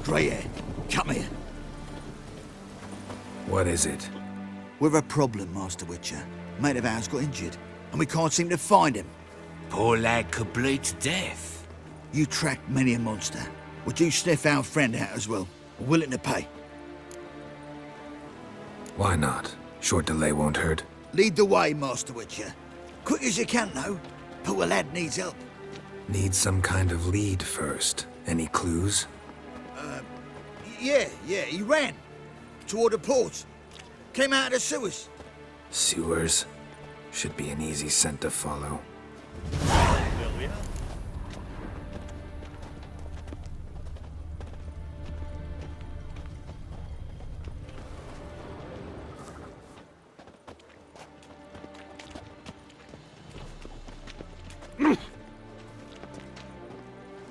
Grey hair, come here. What is it? We've a problem, Master Witcher. Mate of ours got injured, and we can't seem to find him. Poor lad could bleed to death. You tracked many a monster. Would you sniff our friend out as well? We're willing to pay. Why not? Short delay won't hurt. Lead the way, Master Witcher. Quick as you can, though. Poor lad needs help. Need some kind of lead first. Any clues? Yeah, he ran. Toward the port. Came out of the sewers. Sewers? Should be an easy scent to follow.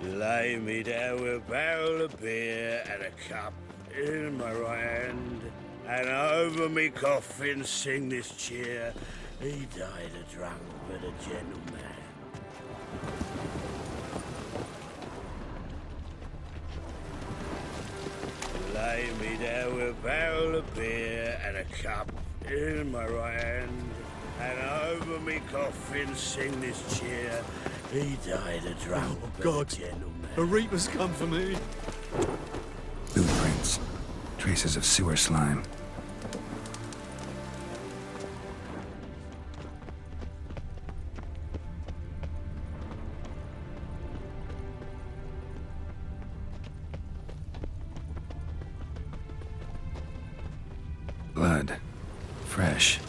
Lay me down with a barrel of beer and a cup in my right hand, and over me coffin sing this cheer. He died a drunk but a gentleman. Lay me down with a barrel of beer and a cup in my right hand, and over me coffin sing this cheer. He died a drunk but a gentleman. A reaper's come for me. Boot prints. Traces of sewer slime. Blood. Fresh.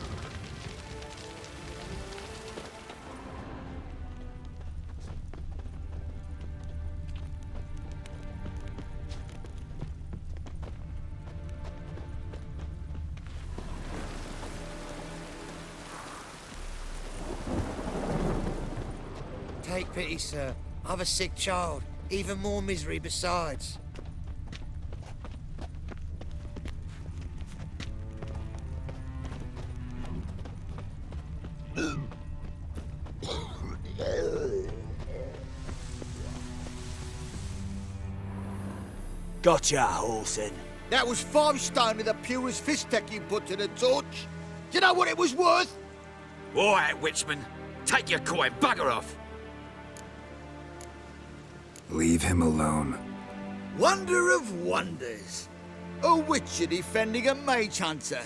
Take pity, sir. I've a sick child. Even more misery besides. Gotcha, Horson. That was 5 stone of the purest fish tech you put to the torch. Do you know what it was worth? All right, Witchman. Take your coin, bugger off. Leave him alone. Wonder of wonders. A Witcher defending a mage hunter.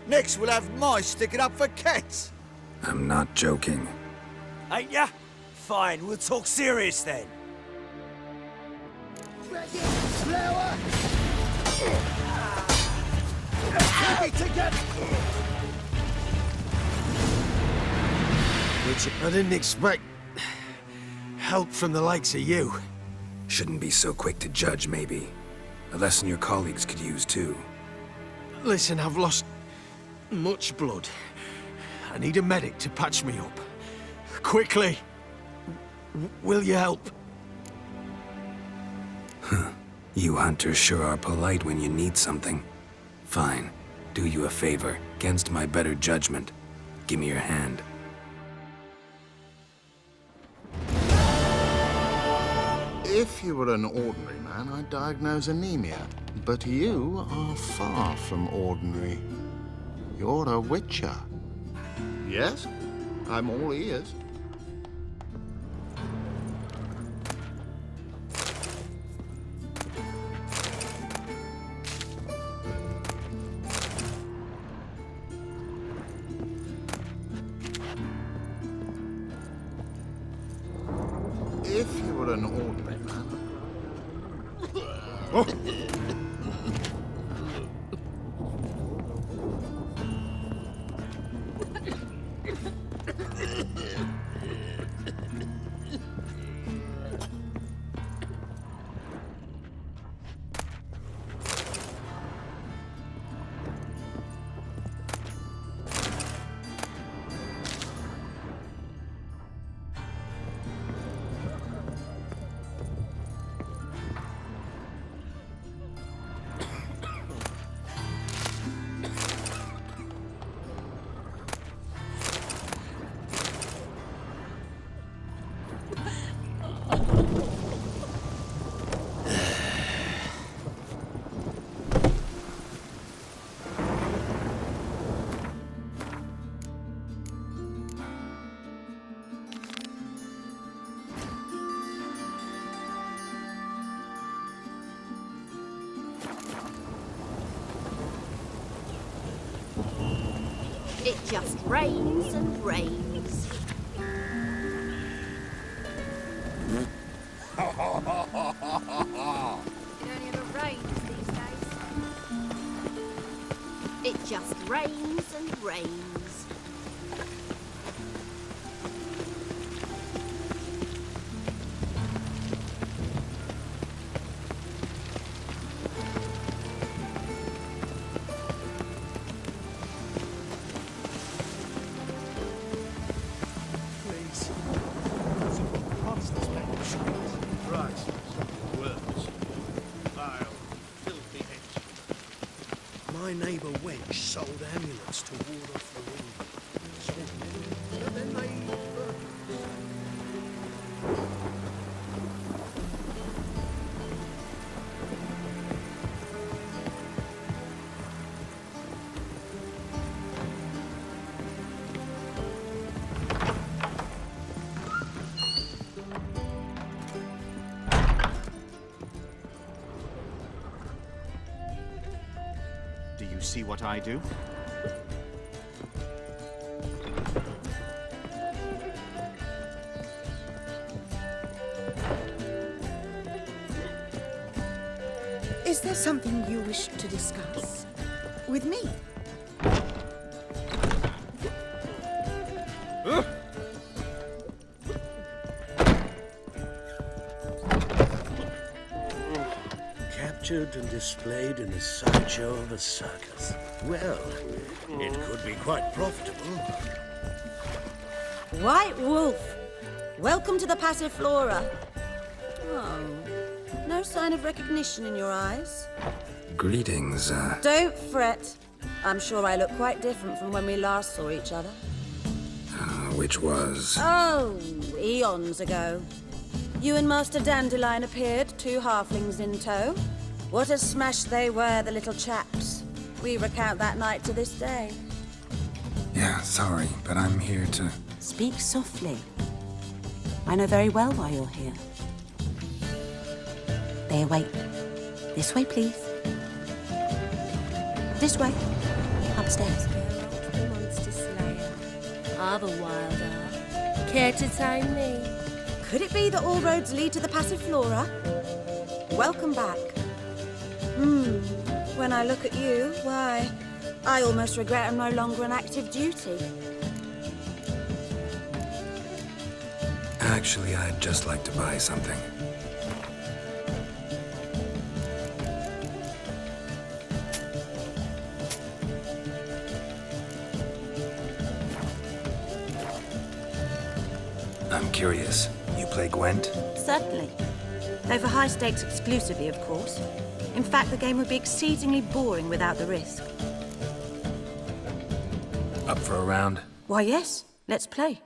Next we'll have mice sticking up for cats. I'm not joking. Ain't ya? Fine, we'll talk serious then. Slower! Keep it together! Which I didn't expect help from the likes of you. Shouldn't be so quick to judge, maybe. A lesson your colleagues could use, too. Listen, I've lost much blood. I need a medic to patch me up. Quickly! Will you help? You hunters sure are polite when you need something. Fine. Do you a favor, against my better judgment. Give me your hand. If you were an ordinary man, I'd diagnose anemia. But you are far from ordinary. You're a witcher. Yes, I'm all ears. If you were an ordinary man... Oh. It just rains and rains. It only ever rains these days. It just rains and rains. Please. What's this man? Right. Words. Vile, filthy henchman. My neighbour Wench sold amulets to ward off the wind. Sold them, but then they burned. Do you see what I do? Is there something you wish to discuss with me? Captured and displayed in a sideshow of a circus. Well, it could be quite profitable. White Wolf, welcome to the Passiflora. Oh, no sign of recognition in your eyes. Greetings, Don't fret. I'm sure I look quite different from when we last saw each other. which was... Oh, eons ago. You and Master Dandelion appeared, 2 halflings in tow. What a smash they were, the little chaps. We recount that night to this day. Yeah, sorry, but I'm here to... Speak softly. I know very well why you're here. They await. This way, please. This way. Upstairs. The monster slayer. I've a wild art. Care to tame me? Could it be that all roads lead to the Passiflora? Welcome back. When I look at you, why, I almost regret I'm no longer on active duty. Actually, I'd just like to buy something. I'm curious. You play Gwent? Certainly. Though for high stakes exclusively, of course. In fact, the game would be exceedingly boring without the risk. Up for a round? Why, yes. Let's play.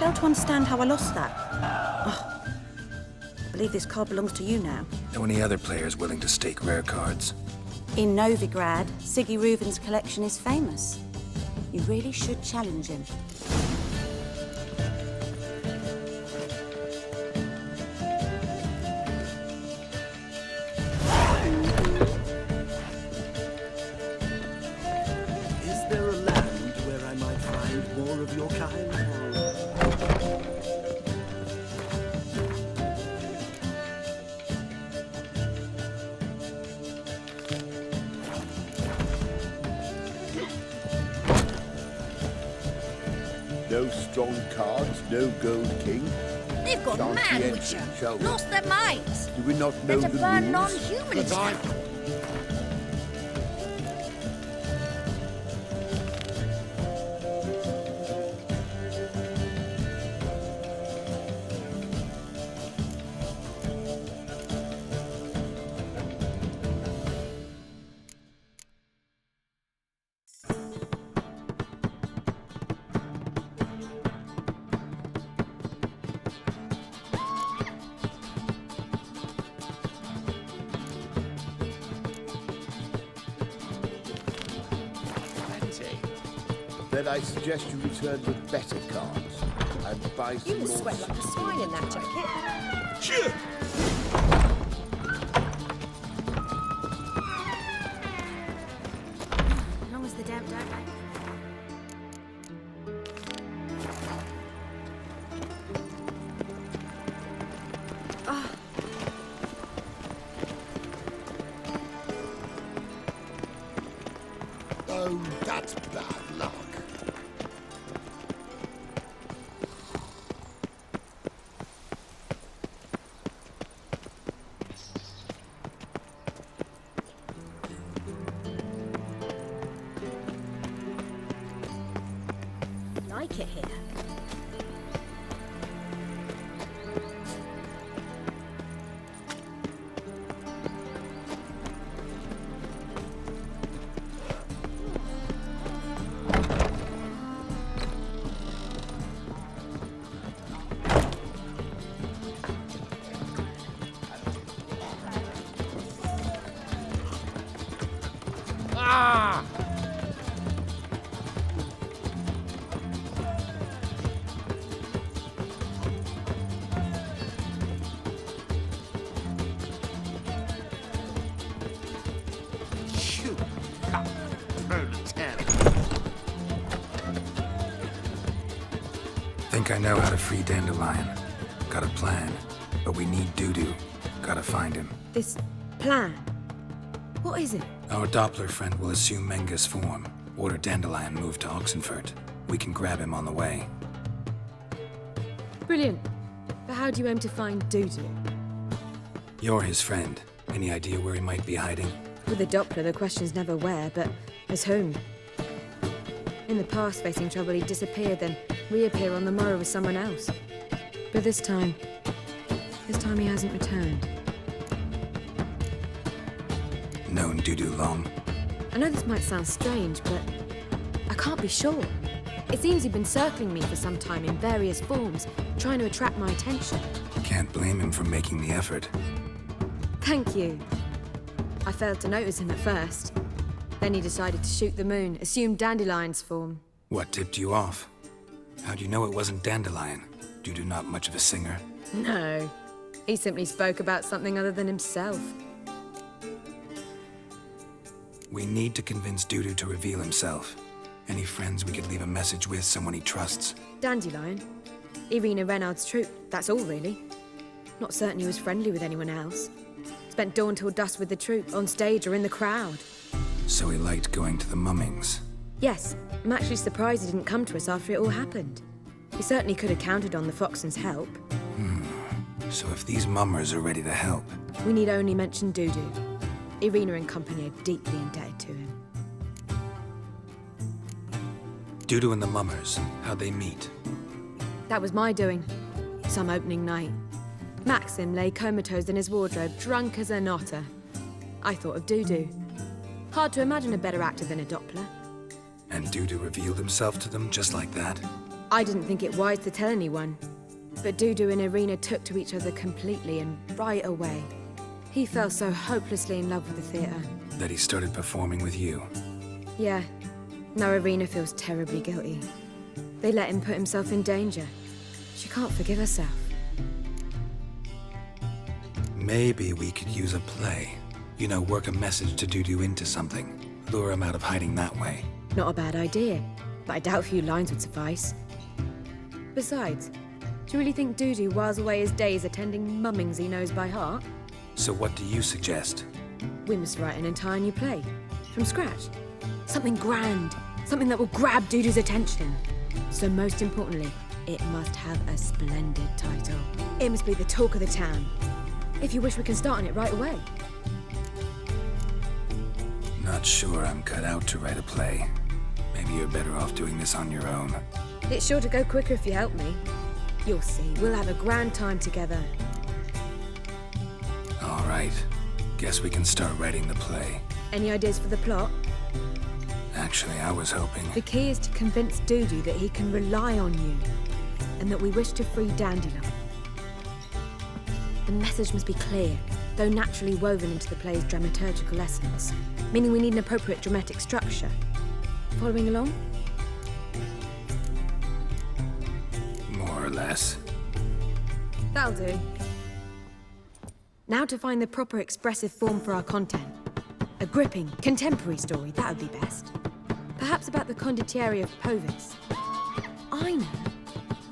fail to understand how I lost that. Oh, I believe this card belongs to you now. Know any other players willing to stake rare cards? In Novigrad, Siggy Reuven's collection is famous. You really should challenge him. Is there a land where I might find more of your kind? No strong cards, no gold king. They've gone Shan't mad, be entering, Witcher. shall we? Lost their minds. Do we not They're know to the burn rules? non-humans now. Then I suggest you return with better cards and buy some You must more sweat like a swine in that jacket. Sure. As long as the damp don't like. Oh, that's bad luck. Like it here. You proletariat. Think I know how to free Dandelion. Got a plan, but we need Dudu. Gotta find him. This plan? What is it? Our Doppler friend will assume Menga's form. Order Dandelion move to Oxenfurt. We can grab him on the way. Brilliant. But how do you aim to find Dudu? You're his friend. Any idea where he might be hiding? With a Doppler, the question's never where, but as whom. In the past, facing trouble, he'd disappear, then reappear on the morrow with someone else. But this time he hasn't returned. Known Dudu long? I know this might sound strange, but I can't be sure. It seems he'd been circling me for some time in various forms, trying to attract my attention. Can't blame him for making the effort. Thank you. I failed to notice him at first. Then he decided to shoot the moon, assume Dandelion's form. What tipped you off? How'd you know it wasn't Dandelion? Dudu not much of a singer. No. He simply spoke about something other than himself. We need to convince Dudu to reveal himself. Any friends we could leave a message with, someone he trusts? Dandelion? Irina Reynard's troupe, that's all really. Not certain he was friendly with anyone else. Spent dawn till dusk with the troupe, on stage or in the crowd. So he liked going to the mummings. Yes, I'm actually surprised he didn't come to us after it all happened. He certainly could have counted on the Foxen's help. So if these mummers are ready to help, We need only mention Dudu. Irina and company are deeply indebted to him. Dudu and the mummers, how'd they meet? That was my doing. Some opening night. Maxim lay comatose in his wardrobe, drunk as an otter. I thought of Dudu. Hard to imagine a better actor than a Doppler. And Dudu revealed himself to them just like that? I didn't think it wise to tell anyone, but Dudu and Irina took to each other completely and right away. He fell so hopelessly in love with the theatre. That he started performing with you. Yeah. Now Irina feels terribly guilty. They let him put himself in danger. She can't forgive herself. Maybe we could use a play. You know, work a message to Dudu into something. Lure him out of hiding that way. Not a bad idea, but I doubt a few lines would suffice. Besides, do you really think Dudu whiles away his days attending mummings he knows by heart? So what do you suggest? We must write an entire new play. From scratch. Something grand. Something that will grab Dudu's attention. So most importantly, it must have a splendid title. It must be the talk of the town. If you wish, we can start on it right away. Not sure I'm cut out to write a play. Maybe you're better off doing this on your own. It's sure to go quicker if you help me. You'll see, we'll have a grand time together. All right. Guess we can start writing the play. Any ideas for the plot? Actually, I was hoping... The key is to convince Dudu that he can rely on you, and that we wish to free Dandelion. The message must be clear, though naturally woven into the play's dramaturgical essence, meaning we need an appropriate dramatic structure. Following along? More or less. That'll do. Now to find the proper expressive form for our content. A gripping, contemporary story, that would be best. Perhaps about the condottieri of Povis. I know.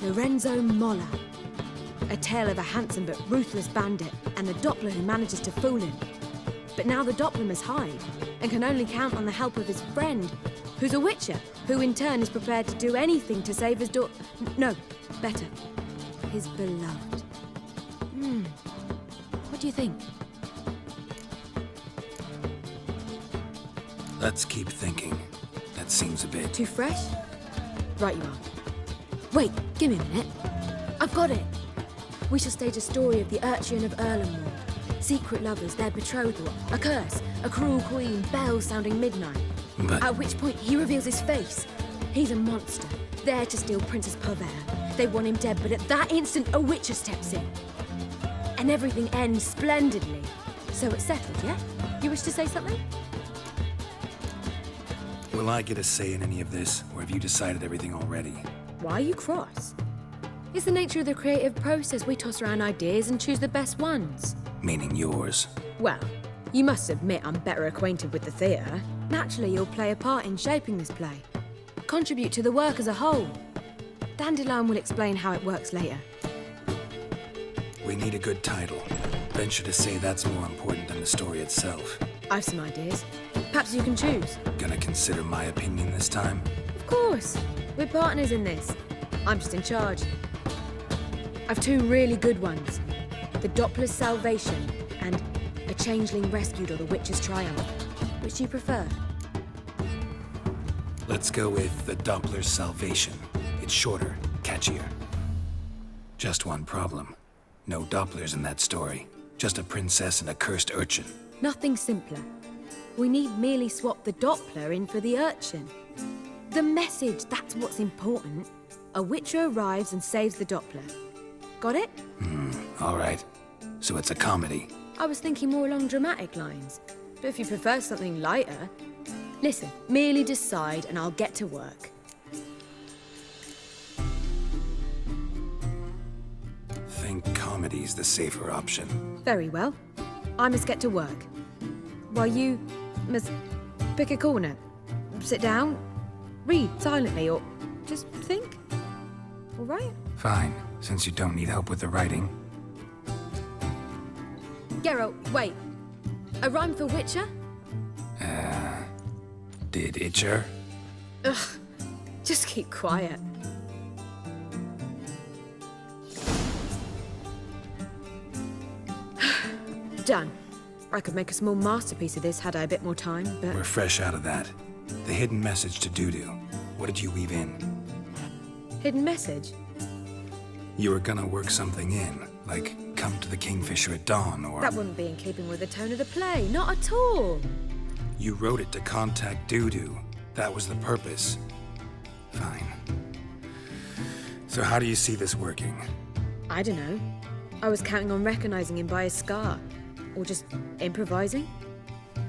Lorenzo Molla. A tale of a handsome but ruthless bandit and the Doppler who manages to fool him. But now the Doppler must hide and can only count on the help of his friend, who's a witcher, who in turn is prepared to do anything to save his daughter. No, better. His beloved. What do you think? Let's keep thinking. That seems a bit... Too fresh? Right you are. Wait, give me a minute. I've got it. We shall stage a story of the urchin of Erlenmoor. Secret lovers, their betrothal, a curse, a cruel queen, bells sounding midnight. But... At which point he reveals his face. He's a monster, there to steal Princess Purveyor. They want him dead, but at that instant a witcher steps in. And everything ends splendidly. So it's settled, yeah? You wish to say something? Will I get a say in any of this, or have you decided everything already? Why are you cross? It's the nature of the creative process. We toss around ideas and choose the best ones. Meaning yours. Well, you must admit I'm better acquainted with the theatre. Naturally, you'll play a part in shaping this play. Contribute to the work as a whole. Dandelion will explain how it works later. We need a good title. Venture to say that's more important than the story itself. I've some ideas. Perhaps you can choose. Gonna consider my opinion this time? Of course. We're partners in this. I'm just in charge. I've two really good ones. The Doppler's Salvation and A Changeling Rescued or the Witch's Triumph. Which do you prefer? Let's go with The Doppler's Salvation. It's shorter, catchier. Just one problem. No Dopplers in that story. Just a princess and a cursed urchin. Nothing simpler. We need merely swap the Doppler in for the urchin. The message, that's what's important. A witcher arrives and saves the Doppler. Got it? All right. So it's a comedy. I was thinking more along dramatic lines. But if you prefer something lighter... Listen, merely decide and I'll get to work. Think comedy's the safer option. Very well. I must get to work. While you must pick a corner, sit down, read silently, or just think. All right? Fine, since you don't need help with the writing. Geralt, wait. A rhyme for Witcher? Did Itcher? Ugh, just keep quiet. Done. I could make a small masterpiece of this had I a bit more time, but... We're fresh out of that. The hidden message to Dudu. What did you weave in? Hidden message? You were gonna work something in, like come to the Kingfisher at dawn, or... That wouldn't be in keeping with the tone of the play, not at all. You wrote it to contact Dudu. That was the purpose. Fine. So how do you see this working? I don't know. I was counting on recognizing him by his scar. Or just improvising.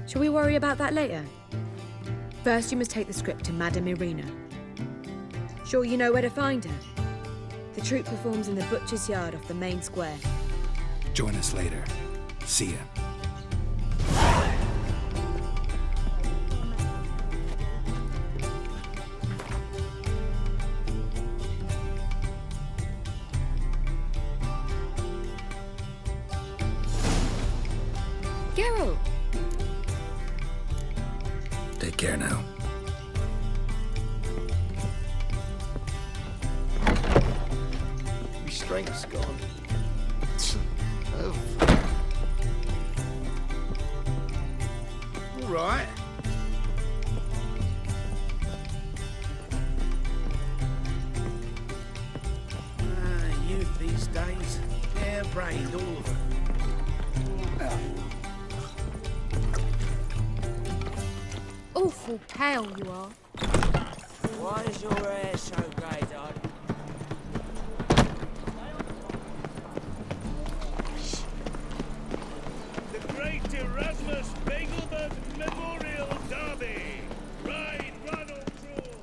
Shall we worry about that later? First, you must take the script to Madame Irina. Sure you know where to find her? The troupe performs in the butcher's yard off the main square. Join us later. See ya. Geralt! Take care now. My strength's gone. Oh. All right. Youth these days, hair-brained, all of them. Awful pale you are. Why is your hair so grey, darling? The Great Erasmus Begelman Memorial Derby. Ride, run or crawl.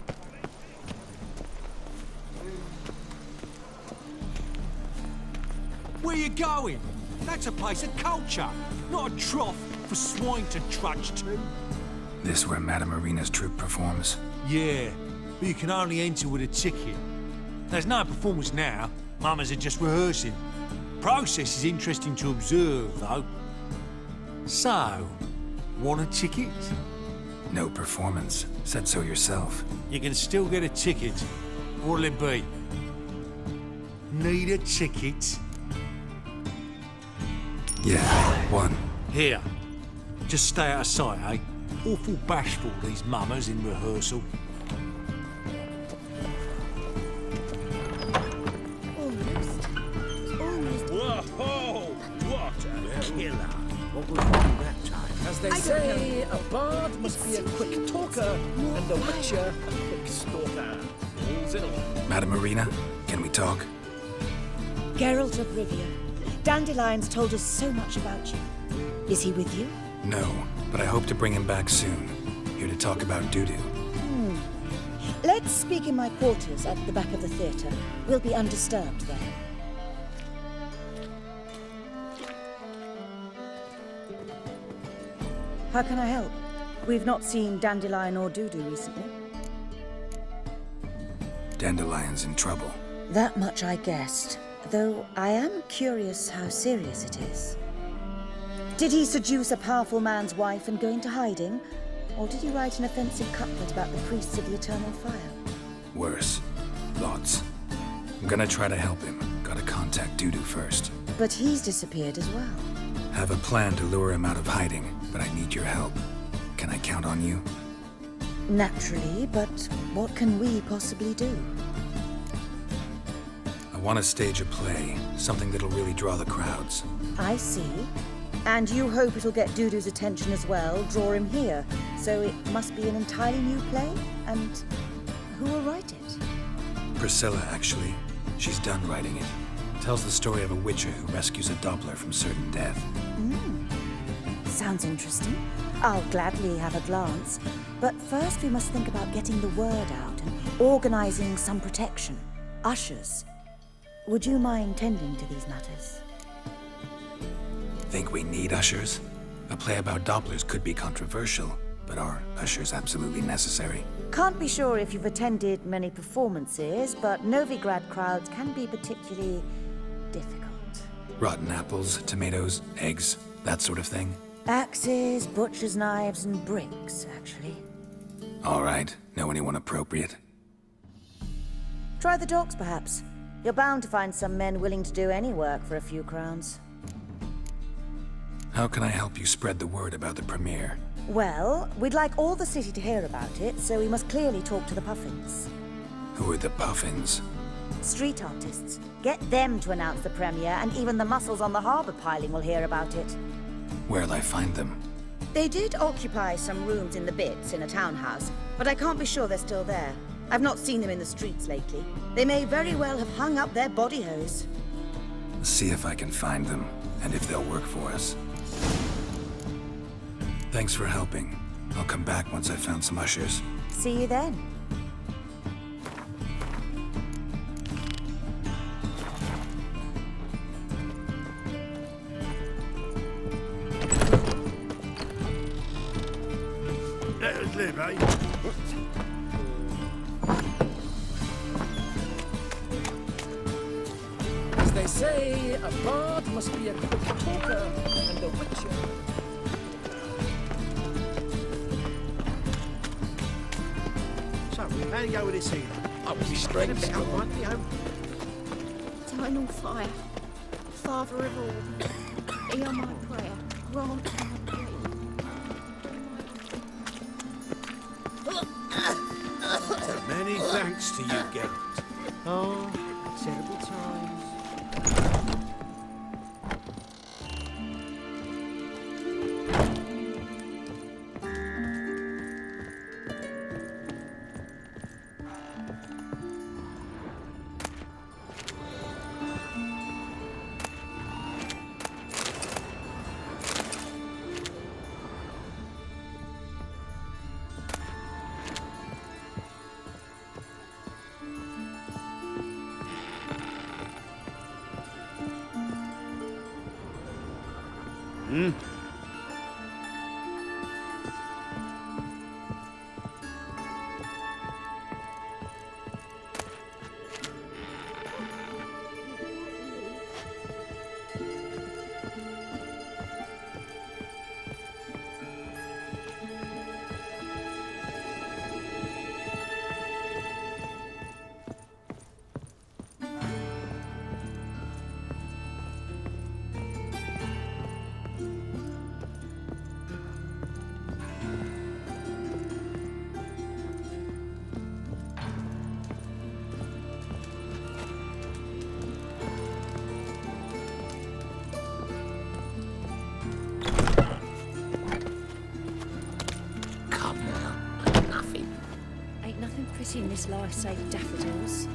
Where you going? That's a place of culture, not a trough for swine to trudge to. This where Madame Irina's troupe performs? Yeah, but you can only enter with a ticket. There's no performance now. Mamas are just rehearsing. Process is interesting to observe, though. So, want a ticket? No performance. Said so yourself. You can still get a ticket. What'll it be? Need a ticket? Yeah, one. Here. Just stay out of sight, eh? Awful bashful, these mamas in rehearsal. Whoa! What a killer! What was wrong that time? As they say, a bard must be a quick talker, and a witcher a quick stalker. All's in all. Madame Irina, can we talk? Geralt of Rivia. Dandelion's told us so much about you. Is he with you? No, but I hope to bring him back soon. Here to talk about doo-doo. Let's speak in my quarters at the back of the theatre. We'll be undisturbed there. How can I help? We've not seen Dandelion or Dudu recently. Dandelion's in trouble. That much I guessed, though I am curious how serious it is. Did he seduce a powerful man's wife and go into hiding? Or did he write an offensive couplet about the priests of the eternal fire? Worse. Lots. I'm gonna try to help him. Gotta contact Dudu first. But he's disappeared as well. Have a plan to lure him out of hiding, but I need your help. Can I count on you? Naturally, but what can we possibly do? I want to stage a play, something that'll really draw the crowds. I see. And you hope it'll get Dudu's attention as well, draw him here. So it must be an entirely new play? And who will write it? Priscilla, actually. She's done writing it. Tells the story of a witcher who rescues a Doppler from certain death. Sounds interesting. I'll gladly have a glance. But first we must think about getting the word out and organizing some protection. Ushers. Would you mind tending to these matters? Think we need ushers? A play about Dopplers could be controversial, but are ushers absolutely necessary? Can't be sure if you've attended many performances, but Novigrad crowds can be particularly difficult. Rotten apples, tomatoes, eggs, that sort of thing? Axes, butcher's knives, and bricks, actually. All right. Know anyone appropriate? Try the docks, perhaps. You're bound to find some men willing to do any work for a few crowns. How can I help you spread the word about the premiere? Well, we'd like all the city to hear about it, so we must clearly talk to the Puffins. Who are the Puffins? Street artists. Get them to announce the premiere, and even the mussels on the harbour piling will hear about it. Where'll I find them? They did occupy some rooms in the Bits in a townhouse, but I can't be sure they're still there. I've not seen them in the streets lately. They may very well have hung up their body hose. See if I can find them, and if they'll work for us. Thanks for helping. I'll come back once I've found some ushers. See you then. Let us live, eh? As they say, a bard must be a quick talker and a witcher. So, how do you go with this here? I was strange about, won't you? Eternal fire, Father of all, hear my prayer, grant my plea. Many thanks to you, Geralt. Oh, terrible times. Ain't nothing pretty in this life save daffodils.